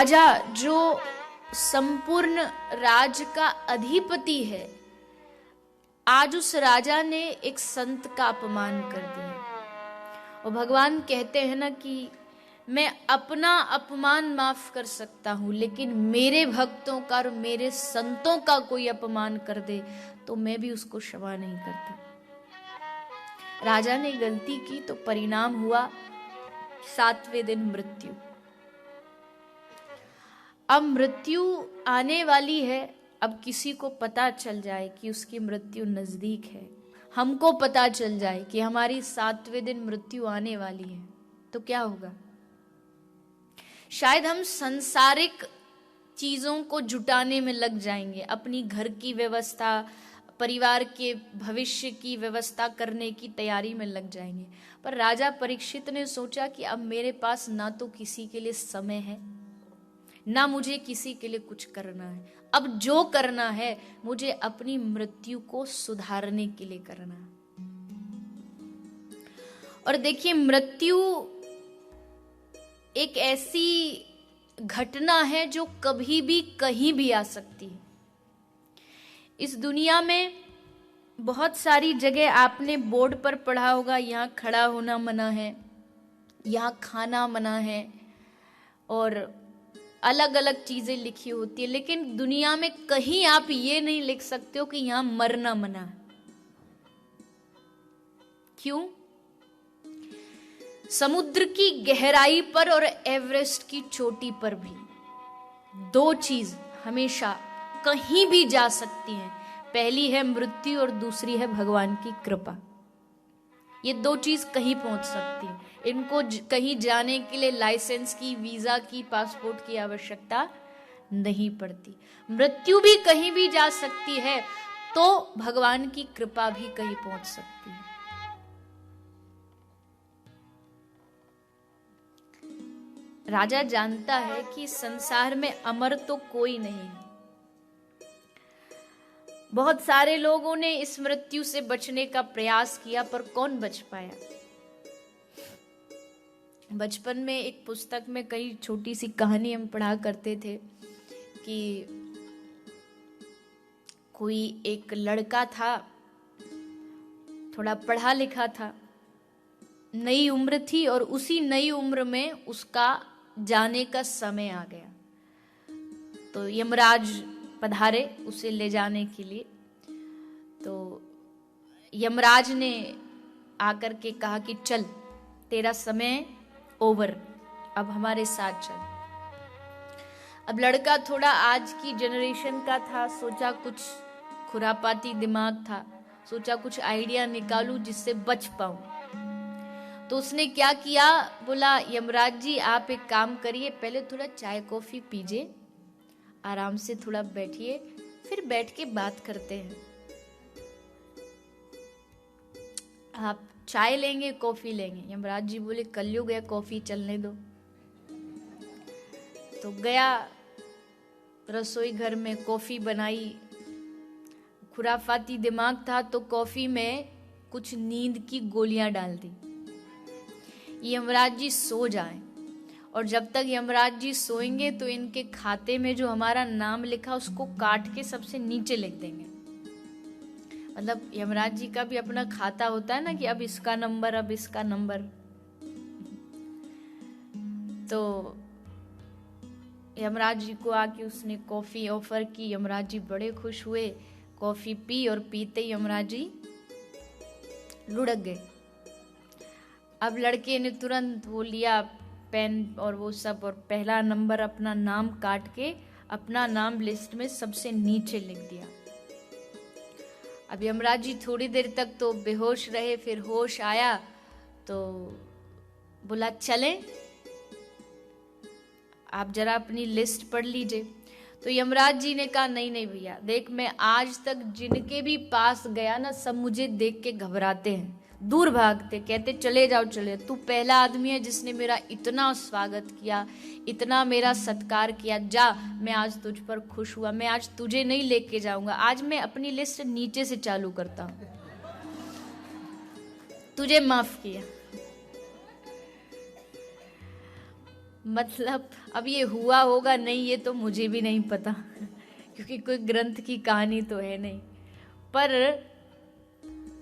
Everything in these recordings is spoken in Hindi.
राजा जो संपूर्ण राज का अधिपति है, आज उस राजा ने एक संत का अपमान कर दिया। और भगवान कहते हैं ना कि मैं अपना अपमान माफ कर सकता हूं, लेकिन मेरे भक्तों का और मेरे संतों का कोई अपमान कर दे तो मैं भी उसको क्षमा नहीं करता। राजा ने गलती की तो परिणाम हुआ 7वें दिन मृत्यु। अब मृत्यु आने वाली है। अब किसी को पता चल जाए कि उसकी मृत्यु नजदीक है, हमको पता चल जाए कि हमारी 7वें दिन मृत्यु आने वाली है, तो क्या होगा? शायद हम सांसारिक चीजों को जुटाने में लग जाएंगे, अपनी घर की व्यवस्था, परिवार के भविष्य की व्यवस्था करने की तैयारी में लग जाएंगे। पर राजा परीक्षित ने सोचा कि अब मेरे पास ना तो किसी के लिए समय है, ना मुझे किसी के लिए कुछ करना है। अब जो करना है मुझे अपनी मृत्यु को सुधारने के लिए करना है। और देखिए, मृत्यु एक ऐसी घटना है जो कभी भी कहीं भी आ सकती है। इस दुनिया में बहुत सारी जगह आपने बोर्ड पर पढ़ा होगा, यहाँ खड़ा होना मना है, यहाँ खाना मना है, और अलग अलग चीजें लिखी होती है। लेकिन दुनिया में कहीं आप ये नहीं लिख सकते हो कि यहाँ मरना मना है। क्यों? समुद्र की गहराई पर और एवरेस्ट की चोटी पर भी 2 चीज हमेशा कहीं भी जा सकती हैं। पहली है मृत्यु और दूसरी है भगवान की कृपा। ये 2 चीज कहीं पहुंच सकती है। इनको कहीं जाने के लिए लाइसेंस की, वीजा की, पासपोर्ट की आवश्यकता नहीं पड़ती। मृत्यु भी कहीं भी जा सकती है तो भगवान की कृपा भी कहीं पहुंच सकती है। राजा जानता है कि संसार में अमर तो कोई नहीं है। बहुत सारे लोगों ने इस मृत्यु से बचने का प्रयास किया, पर कौन बच पाया? बचपन में एक पुस्तक में कई छोटी सी कहानी हम पढ़ा करते थे कि कोई एक लड़का था, थोड़ा पढ़ा लिखा था, नई उम्र थी, और उसी नई उम्र में उसका जाने का समय आ गया। तो यमराज पधारे उसे ले जाने के लिए। तो यमराज ने आकर के कहा कि चल, तेरा समय ओवर, अब हमारे साथ चल। अब लड़का थोड़ा आज की जनरेशन का था, सोचा कुछ खुरापाती दिमाग था, सोचा कुछ आइडिया निकालूं जिससे बच पाऊं। तो उसने क्या किया, बोला यमराज जी आप एक काम करिए, पहले थोड़ा चाय कॉफी पीजिए, आराम से थोड़ा बैठिए, फिर बैठ के बात करते हैं। आप चाय लेंगे कॉफी लेंगे? यमराज जी बोले कलयुग है, कॉफी चलने दो। तो गया रसोई घर में, कॉफी बनाई। खुराफाती दिमाग था तो कॉफी में कुछ नींद की गोलियां डाल दी, यमराज जी सो जाएं। और जब तक यमराज जी सोएंगे तो इनके खाते में जो हमारा नाम लिखा उसको काट के सबसे नीचे लिख देंगे। मतलब यमराज जी का भी अपना खाता होता है ना कि अब इसका नंबर, अब इसका नंबर। तो यमराज जी को आके उसने कॉफी ऑफर की। यमराज जी बड़े खुश हुए, कॉफी पी, और पीते यमराज जी लुढ़क गए। अब लड़के ने तुरंत वो लिया पेन और वो सब, और पहला नंबर अपना नाम काट के अपना नाम लिस्ट में सबसे नीचे लिख दिया। अब यमराज जी थोड़ी देर तक तो बेहोश रहे, फिर होश आया तो बोला चलें, आप जरा अपनी लिस्ट पढ़ लीजिए। तो यमराज जी ने कहा नहीं नहीं भैया, देख मैं आज तक जिनके भी पास गया ना, सब मुझे देख के घबराते हैं, दूर भागते, कहते चले जाओ चले। तू पहला आदमी है जिसने मेरा इतना स्वागत किया, इतना मेरा सत्कार किया। जा, मैं आज तुझ पर खुश हुआ, मैं आज तुझे नहीं लेके जाऊंगा, आज मैं अपनी लिस्ट नीचे से चालू करता हूं, तुझे माफ किया। मतलब अब ये हुआ होगा नहीं, ये तो मुझे भी नहीं पता क्योंकि कोई ग्रंथ की कहानी तो है नहीं। पर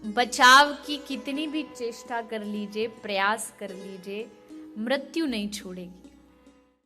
बचाव की कितनी भी चेष्टा कर लीजिए, प्रयास कर लीजिए, मृत्यु नहीं छोड़ेगी।